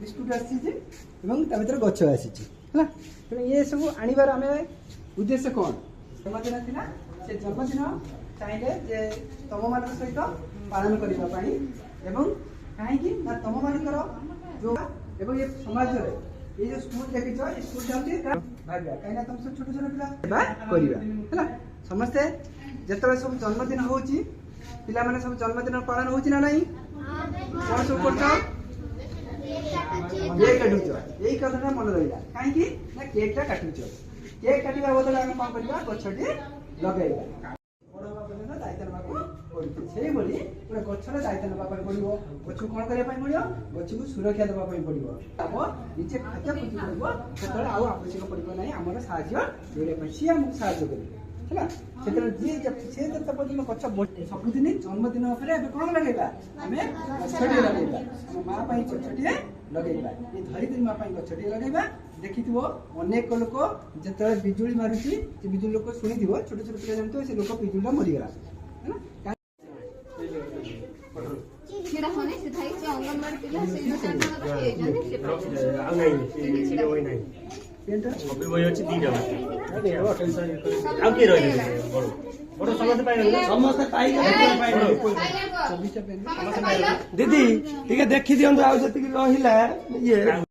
biscuit आसी गच आसी ये सब आनिबार आम उद्देश्य कौन जन्मदिन थी से जन्मदिन चाहिए जे तुम मान सहित पालन करने कहीं तुम मान जो ये समाज ये जो स्कूल देखी स्कूल जाऊँगी भाग्य कहीं तुम सब छोट छोट पिला समस्ते जिते सब जन्मदिन हो पिला माने सब जन्मदिन पालन हो ना नहीं कौन सब कर केक काटुच यही कथा मन रहा कहीं ना केकटा काटुच केक काटा बदल आम कौन करवा गछटे लगेगा बड़ हवा पर्यटन दायित्व नाक से गचर दायित्व नापा पड़ो गच कौन करने पड़ो गच को सुरक्षा देवाई पड़ो आम निजे खाद्य खोजी पड़ो से आवश्यक पड़ो ना आम साहय सी आमको साहय करे जी से पर्यटन गच सबुदिन जन्मदिन कौन लगेगा आम गछटे लगेगा माँ गछटे लगेगा ये धरित्री माँ गछटे लगेगा देखी अनेक लोक जो बिजुली मारुची बिजुली लोक शुणी छोट छोट पिला जानते से लोक बिजुलीटा मरीगला दीदी टे देखी दिखाँ आती रहा ये रहा